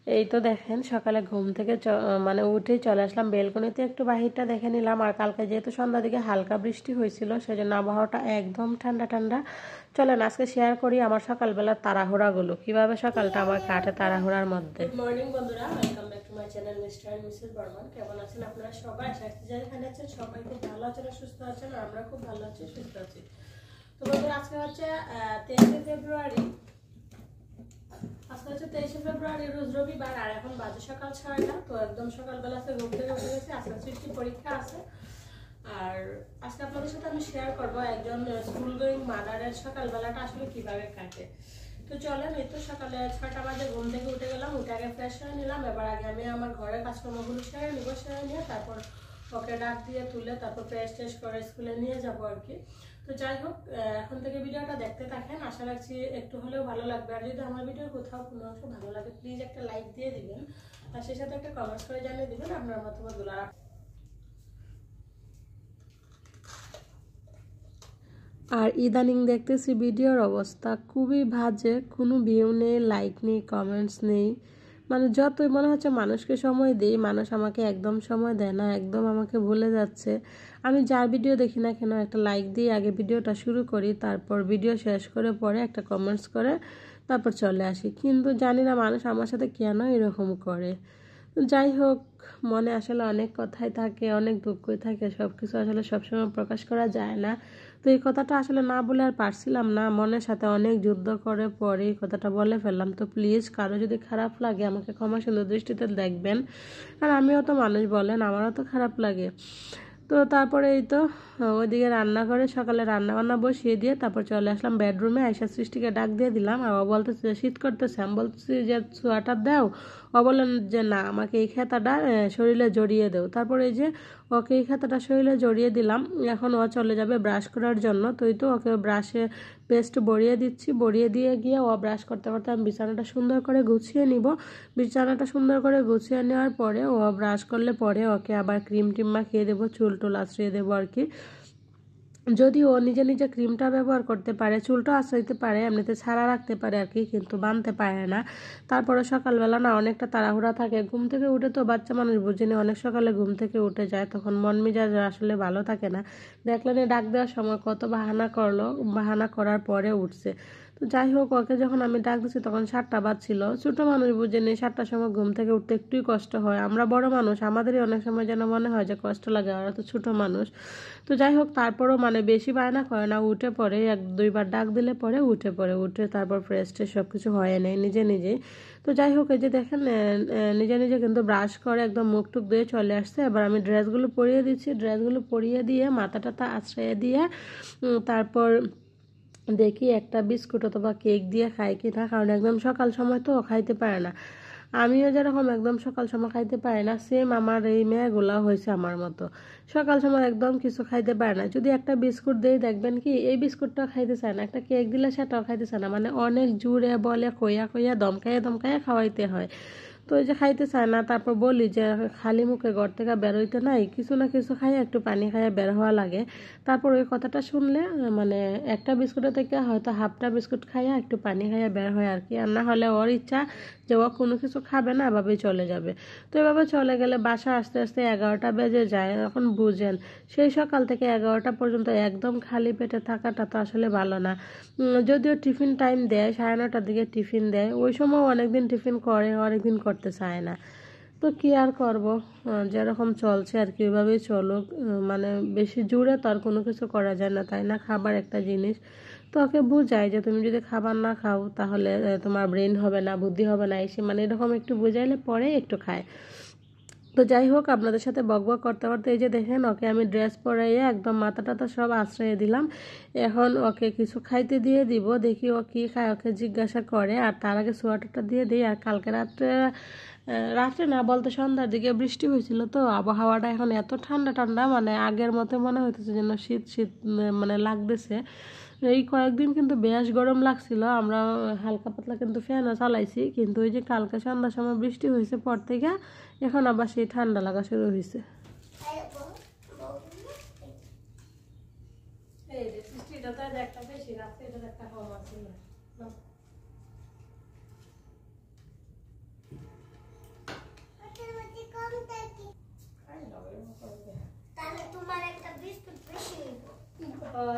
এই তো দেখেন সকালে ঘুম থেকে মানে উঠেই চলে আসলাম বেলকনিতে, একটু বাহিরটা দেখে নিলাম। আর কালকে যেহেতু সন্ধ্যার দিকে হালকা বৃষ্টি হয়েছিল, সেজন্য আবহাওয়াটা একদম ঠান্ডা ঠান্ডা। চলেন আজকে শেয়ার করি আমার সকালবেলার তাড়াহুড়াগুলো, কিভাবে সকালটা আমার কাটে তাড়াহুড়ার মধ্যে। গুড মর্নিং বন্ধুরা, welcome back to my channel Mr and Mrs Barman. কেমন আছেন আপনারা সবাই? যেখানে আছেন সবাই খুব ভালো আছেন, সুস্থ আছেন, আর আমরা খুব ভালো আছি, সুস্থ আছি। তো বন্ধুরা আজকে হচ্ছে 23 ফেব্রুয়ারি। আজকে হচ্ছে 23 ফেব্রুয়ারি, রোজ রবিবার, আর এখন বাজে সকাল 6টা। তো একদম সকালবেলা থেকে ঘুম থেকে উঠে গেছি। আজকে সৃষ্টি পরীক্ষা আছে, আর আজকে আপনাদের সাথে আমি শেয়ার করবো একজন স্কুল গোয়িং মাদারের সকালবেলাটা আসলে কিভাবে কাটে। তো চলেন, এই তো সকালে 6টা বাজে ঘুম থেকে উঠে গেলাম, উঠে আগে ফ্রেশ হয়ে নিলাম। এবার আগে আমি আমার ঘরের কাজকর্মগুলো সেরে নিব, সেরে নিয়ে তারপর ওকে ডাক দিয়ে তুলে তারপর ফ্রেশ ট্রেশ করে স্কুলে নিয়ে যাবো আর কি। তো যাই হোক, এখন থেকে ভিডিওটা দেখতে থাকেন, আশা রাখছি একটু হলেও ভালো লাগবে। আর যদি আমার ভিডিওর কোথাও কোনো অংশ ভালো লাগে, প্লিজ একটা লাইক দিয়ে দিবেন, আর সেই সাথে একটা কমেন্টস করে জানিয়ে দিবেন আপনার মতামতগুলো। আর ইদানিং দেখতেছি ভিডিওর অবস্থা খুবই বাজে, কোনো ভিউ নেই, লাইক নেই, কমেন্টস নেই। মানে যতই মনে হচ্ছে মানুষকে সময় দিই, মানুষ আমাকে একদম সময় দেয় না, একদম আমাকে ভুলে যাচ্ছে। আমি যার ভিডিও দেখি না কেন একটা লাইক দিয়ে আগে ভিডিওটা শুরু করি, তারপর ভিডিও শেষ করে পরে একটা কমেন্টস করে তারপর চলে আসি। কিন্তু জানি না মানুষ আমার সাথে কেন এরকম করে। যাই হোক, মনে আসলে অনেক কথাই থাকে, অনেক দুঃখই থাকে, সব কিছু আসলে সবসময় প্রকাশ করা যায় না। তো এই কথাটা আসলে না বলে আর পারছিলাম না, মনের সাথে অনেক যুদ্ধ করে পরে এই কথাটা বলে ফেললাম। তো প্লিজ কারো যদি খারাপ লাগে আমাকে ক্ষমা সুন্দর দৃষ্টিতে দেখবেন, আর আমিও তো মানুষ, বলেন আমারও তো খারাপ লাগে। তো তারপরে এই তো ওইদিকে রান্না করে সকালে রান্না বান্না বসিয়ে দিয়ে তারপর চলে আসলাম বেডরুমে। আয়সা সৃষ্টিকে ডাক দিয়ে দিলাম, আর ও বলতেছে শীত করতেছে। আমি বলতেছি যে সোয়াটার দাও। ও বললেন যে না, আমাকে এই খেতাটা শরীরে জড়িয়ে দেও। তারপরে এই যে ওকে এই খেতাটা শরীরে জড়িয়ে দিলাম। এখন ও চলে যাবে ব্রাশ করার জন্য। তো এই তো ওকে ব্রাশে পেস্ট বড়িয়ে দিচ্ছি, বড়িয়ে দিয়ে গিয়ে ও ব্রাশ করতে করতে আমি বিছানাটা সুন্দর করে গুছিয়ে নিব। বিছানাটা সুন্দর করে গুছিয়ে নেওয়ার পরে ও ব্রাশ করলে পরে ওকে আবার ক্রিম টিম মাখিয়ে দেবো, চুল টুল আশ্রয় দেবো আর কি। যদি ও নিজে নিজে ক্রিমটা ব্যবহার করতে পারে, চুলটা আশ্রাইতে পারে, এমনিতে ছাড়া রাখতে পারে আর কি, কিন্তু বাঁধতে পারে না। তারপরে সকালবেলা না অনেকটা তাড়াহুড়া থাকে, ঘুম থেকে উঠে তো বাচ্চা মানুষ বুঝিনি, অনেক সকালে ঘুম থেকে উঠে যায়, তখন মন মেজাজ আসলে ভালো থাকে না। দেখলেন ডাক দেওয়ার সময় কত বাহানা করলো, বাহানা করার পরে উঠছে। তো যাই হোক, ওকে যখন আমি ডাক দিচ্ছি তখন 7টা বাজছিল। ছোটো মানুষ বুঝিনি 7টার সময় ঘুম থেকে উঠতে একটুই কষ্ট হয়, আমরা বড় মানুষ আমাদেরই অনেক সময় যেন মনে হয় যে কষ্ট লাগে, ওরা তো ছোটো মানুষ। তো যাই হোক, তারপরও মানে বেশি বায়না করে না, উঠে পড়ে, 1-2বার ডাক দিলে পরে উঠে পড়ে, উঠে তারপর ফ্রেশ ট্রেশ সব কিছু হয়ে নেয় নিজে নিজেই। তো যাই হোক, এই যে দেখেন নিজে নিজে কিন্তু ব্রাশ করে একদম মুখ টুক দিয়ে চলে আসছে। এবার আমি ড্রেসগুলো পরিয়ে দিচ্ছি, ড্রেসগুলো পরিয়ে দিয়ে মাথাটা আশ্রয় দিয়ে তারপর দেখি একটা বিস্কুট অথবা কেক দিয়ে খাই কিনা, কারণ একদম সকাল সময় তো খাইতে পারে না। আমিও যেরকম একদম সকাল সময় খাইতে পারি না, সেম আমার এই মেয়েগুলা হয়েছে আমার মতো, সকাল সময় একদম কিছু খাইতে পারে না। যদি একটা বিস্কুট দিই দেখবেন কি এই বিস্কুটটা খাইতে চায় না, একটা কেক দিলে সেটাও খাইতে চায় না, মানে অনেক জুড়ে বলে কইয়া কইয়া দমকাইয়া দমকাইয়া খাওয়াইতে হয়। তো এই যে খাইতে চায় না, তারপর বলি যে খালি মুখে ঘর থেকে বেরোইতে নাই, কিছু না কিছু খাইয়া একটু পানি খাইয়া বের হওয়া লাগে। তারপর ওই কথাটা শুনলে মানে একটা বিস্কুটের থেকে হয়তো হাফটা বিস্কুট খাইয়া একটু পানি খাইয়া বের হয় আর কি। আর না হলে ওর ইচ্ছা যে ও কোনো কিছু খাবে না, এভাবেই চলে যাবে। তো এভাবে চলে গেলে বাসা আসতে আসতে 11টা বেজে যায়। এখন বুঝেন সেই সকাল থেকে 11টা পর্যন্ত একদম খালি পেটে থাকাটা তো আসলে ভালো না। যদিও টিফিন টাইম দেয়, 9:30টার দিকে টিফিন দেয়, ওই সময় অনেকদিন টিফিন করে, অনেকদিন করতে চায় না। তো কি আর করবো, যেরকম চলছে আর কি ওইভাবেই চলুক। মানে বেশি জুড়ে তো আর কোনো কিছু করা যায় না, তাই না? খাবার একটা জিনিস, তো ওকে বুঝাই যে তুমি যদি খাবার না খাও তাহলে তোমার ব্রেন হবে না, বুদ্ধি হবে না, এসে মানে এরকম একটু বুঝাইলে পরে একটু খায়। তো যাই হোক, আপনাদের সাথে বকবক করতে করতে এই যে দেখেন ওকে আমি ড্রেস পরাইয়ে একদম মাথাটা তো সব আশ্রয় দিলাম। এখন ওকে কিছু খাইতে দিয়ে দিব, দেখি ও কি খায়, ওকে জিজ্ঞাসা করে। আর তার আগে সোয়েটারটা দিয়ে দিই। আর কালকে রাত্রে রাত্রে না বলতে সন্ধ্যার দিকে বৃষ্টি হয়েছিল, তো আবহাওয়াটা এখন এত ঠান্ডা ঠান্ডা, মানে আগের মতো মনে হইতেছে যেন শীত শীত মানে লাগতেছে। এই কয়েকদিন কিন্তু বেশ গরম লাগছিল, আমরা হালকা পাতলা কিন্তু ফ্যানও চালাইছি, কিন্তু ওই যে কালকে সন্ধ্যার সময় বৃষ্টি হয়েছে পর থেকে এখন আবার সেই ঠান্ডা লাগা শুরু হয়েছে।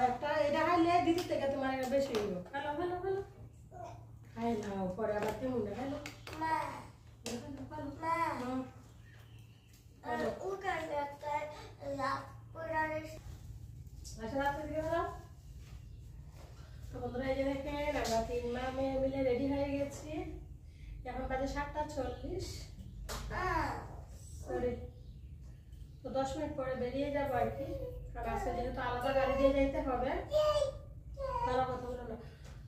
একটা এটা খাইলে দিদি থেকে তোমার বেশি হইব। খালো খালো খালো খাই নাও পরে আবার তেমন না খালো মিলে রেডি হয়ে গেছি। এখন বাজে 7:40। সরি, তো 10 মিনিট পরে বেরিয়ে যাবো আর কি। কারণ আজকে যেহেতু আলাদা গাড়ি দিয়ে যেতে হবে, ভালো কথা বলো না,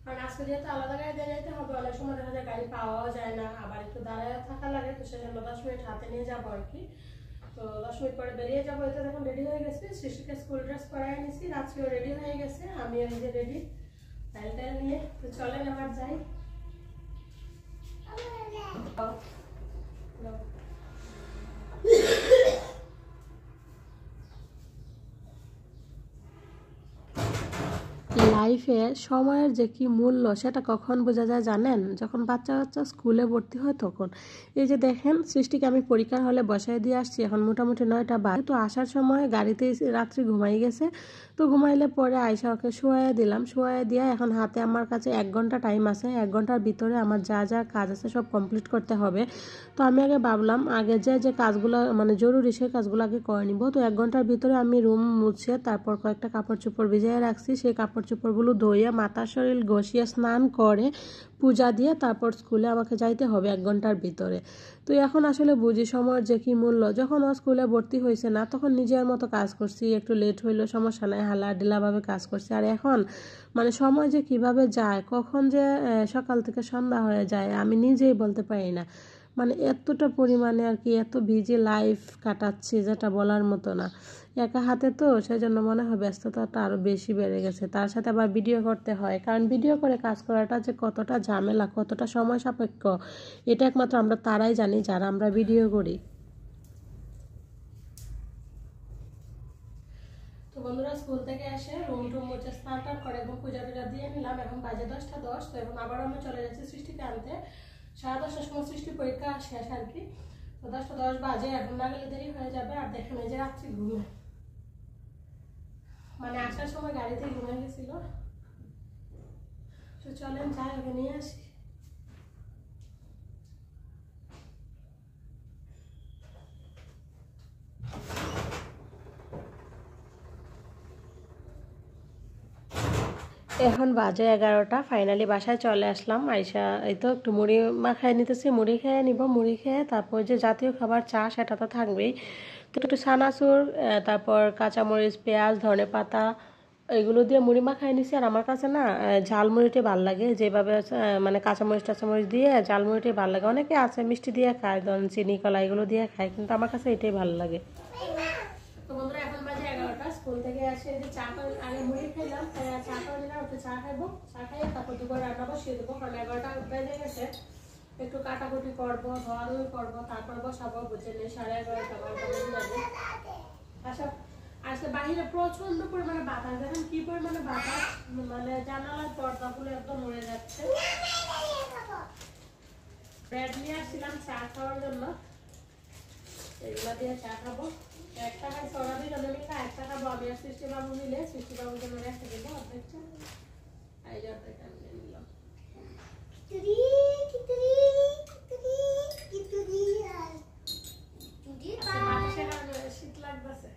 কারণ আজকে যেহেতু আলাদা গাড়ি দিয়ে যেতে হবে, অনেক সময় দেখা যায় গাড়ি পাওয়াও যায় না, আবার একটু দাঁড়ায় থাকা লাগে, তো সেজন্য 10 মিনিট হাতে নিয়ে যাবো আর কি। তো 10 মিনিট পরে বেরিয়ে যাবো। এটা দেখুন রেডি হয়ে গেছে, শিশুকে স্কুল ড্রেস পরাই নিছি, রাত্রিও রেডি হয়ে গেছে, আমিও এই যে রেডি টাইল টাইল নিয়ে। তো চলেন আবার যাই। লাইফে সময়ের যে কি মূল্য সেটা কখন বোঝা যায় জানেন? যখন বাচ্চা বাচ্চা স্কুলে ভর্তি হয় তখন। এই যে দেখেন সৃষ্টিকে আমি পরীক্ষার হলে বসায় দিয়ে আসছি, এখন মোটামুটি 9টা বাজে। তো আসার সময় গাড়িতে রাত্রি ঘুমাই গেছে, তো ঘুমাইলে পরে আয়সা ওকে শোয়াই দিলাম, শোয়াই দিয়ে এখন হাতে আমার কাছে 1 ঘন্টা টাইম আছে। 1 ঘন্টার ভিতরে আমার যা যা কাজ আছে সব কমপ্লিট করতে হবে। তো আমি আগে ভাবলাম আগে যে কাজগুলো মানে জরুরি সেই কাজগুলো আগে করে নিব। তো 1 ঘন্টার ভিতরে আমি রুম মুছে তারপর কয়েকটা কাপড় চোপড় ভিজিয়ে রাখছি, সেই কাপড় চোপড়গুলো ধুয়ে মাথা শরীর ঘষিয়ে স্নান করে পূজা দিয়ে তারপর স্কুলে আমাকে যাইতে হবে 1 ঘন্টার ভিতরে। তো এখন আসলে বুঝি সময়ের যে কি মূল্য। যখন ও স্কুলে ভর্তি হয়েছে না তখন নিজের মতো কাজ করছি, একটু লেট হইলেও সমস্যা নাই, হালা ঢিলাভাবে কাজ করছি। আর এখন মানে সময় যে কিভাবে যায়, কখন যে সকাল থেকে সন্ধ্যা হয়ে যায় আমি নিজেই বলতে পারি না। মানে এতটা পরিমাণে আর কি এত বিজি লাইফ কাটাচ্ছি যেটা বলার মতো না। একা হাতে তো সেই জন্য মনে হয় ব্যস্ততাটা আরও বেশি বেড়ে গেছে। তার সাথে আবার ভিডিও করতে হয়, কারণ ভিডিও করে কাজ করাটা যে কতটা ঝামেলা, কতটা সময় সাপেক্ষ, এটা একমাত্র আমরা তারাই জানি যারা আমরা ভিডিও করি। তো বন্ধুরা স্কুল থেকে এসে রুম টুম মুছে স্নান টান করে এবং পূজা টুজা দিয়ে নিলাম। এখন বাজে 10:10। তো এখন আবার আমি চলে যাচ্ছি সৃষ্টিকে আনতে। 10:30টার সময় সৃষ্টি পরীক্ষা শেষ আর কি। তো 10:10 বাজে, এখন না গেলে দেরি হয়ে যাবে। আর দেখেন এই যে রাত্রি ঘুমে, মানে আসার সময় গাড়িতে ঘুমিয়ে গেছিল। তো চলেন যাই ওকে নিয়ে আসি। এখন বাজে 11টা, ফাইনালি বাসায় চলে আসলাম। আইসা এই তো একটু মুড়ি মাখাই নিতেছি, মুড়ি খেয়ে নিব। মুড়ি খেয়ে তারপর যে জাতীয় খাবার চা সেটা তো থাকবেই। তো একটু সানাসুর, তারপর কাঁচামরিচ, পেঁয়াজ, ধনেপাতা এগুলো দিয়ে মুড়ি মাখাই নিছি। আর আমার কাছে না ঝালমুড়িটি ভালো লাগে, যেভাবে মানে কাঁচামরিচ টাচামরিচ দিয়ে ঝালমুড়িটি ভালো লাগে। অনেকে আছে মিষ্টি দিয়ে খায়, ধরুন চিনি কলা এগুলো দিয়ে খায়, কিন্তু আমার কাছে এটাই ভালো লাগে। তো বন্ধুরা এখন বাজে 11টা, স্কুল থেকে আসে যে চা করে আগে মুড়ি খেলাম, চা করে নিলাম, একটু চা খাইবো, চা খাইয়ে তারপর দুপুরে রান্না বসিয়ে দেবো। কারণ 11টা বেজে গেছে, একটু কাটাকুটি করবো, ধোয়াধুয়ি করবো, তারপর বসাবো। বুঝে নেই 11:30 12টা বেজে যাবে। আচ্ছা আসলে বাহিরে প্রচন্ড পরিমাণে বাতাস, দেখেন কি পরিমাণে বাতাস, মানে জানালার পর্দাগুলো একদম উড়ে যাচ্ছে। ব্রেড নিয়ে আসছিলাম চা খাওয়ার জন্য, এগুলো দিয়ে চা খাবো। একটা খাই সরাবি জন্য মিলে, একটা খাবো আমি আর সৃষ্টিবাবু মিলে। সৃষ্টিবাবুর জন্য একটা দেবো অর্ধেকটা, এই যে অর্ধেকটা আমি নিলাম। শীত লাগতেছে।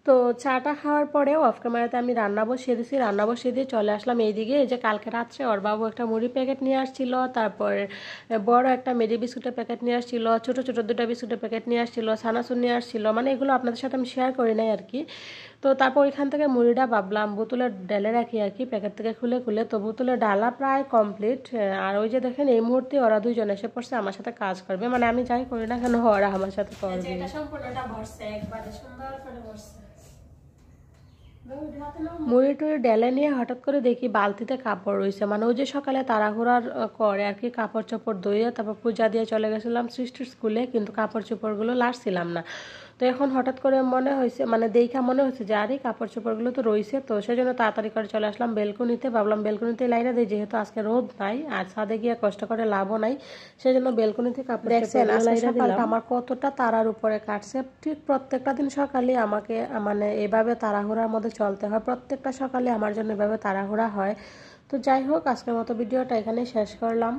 তো চাটা খাওয়ার পরে অফ ক্যামেরাতে আমি রান্না বসিয়ে দিয়েছি, রান্না বসিয়ে দিয়ে চলে আসলাম এইদিকে। এই যে কালকে রাত্রে ওর বাবু একটা মুড়ি প্যাকেট নিয়ে আসছিল, তারপর বড় একটা মেরি বিস্কুটের প্যাকেট নিয়ে আসছিল, ছোটো ছোটো 2টা বিস্কুটের প্যাকেট নিয়ে আসছিল, সানাসুর নিয়ে আসছিল, মানে এগুলো আপনাদের সাথে আমি শেয়ার করি নাই আর কি। তো তারপর ওইখান থেকে মুড়িটা ভাবলাম বোতলে ঢেলে রাখি আর কি, প্যাকেট থেকে খুলে খুলে। তো বোতলে ডালা প্রায় কমপ্লিট। আর ওই যে দেখেন এই মুহূর্তে ওরা 2জন এসে পড়ছে আমার সাথে কাজ করবে, মানে আমি যাই করি না কেন ওরা আমার সাথে করবে। এটা সম্পূর্ণটা ভরছে, একবারে সুন্দর করে ভরছে। মুড়ি টুড়ি ডেলে নিয়ে হঠাৎ করে দেখি বালতিতে কাপড় রয়েছে, মানে ওই যে সকালে তাড়াহুড়ার করে আর কি, কাপড় চোপড় ধুয়ে তারপর পূজা দিয়ে চলে গেছিলাম সৃষ্টির স্কুলে, কিন্তু কাপড় চোপড়গুলো লাড়ছিলাম না। তো এখন হঠাৎ করে মনে হয়েছে, মানে দেখা মনে হচ্ছে যে আরে কাপড় চোপড়গুলো তো রয়েছে, তো সেই জন্য তাড়াতাড়ি করে চলে আসলাম বেলকনিতে। ভাবলাম বেলকনিতে লাইনা দিই, যেহেতু আজকে রোদ নাই আর ছাদে গিয়ে কষ্ট করে লাভও নাই, সেই জন্য বেলকনিতে কাপড় দেখছেন আজকে সকালটা আমার কতটা তাড়ার উপরে কাটছে। ঠিক প্রত্যেকটা দিন সকালে আমাকে মানে এভাবে তাড়াহুড়ার মধ্যে চলতে হয়, প্রত্যেকটা সকালে আমার জন্য এভাবে তাড়াহুড়া হয়। তো যাই হোক, আজকের মতো ভিডিওটা এখানেই শেষ করলাম।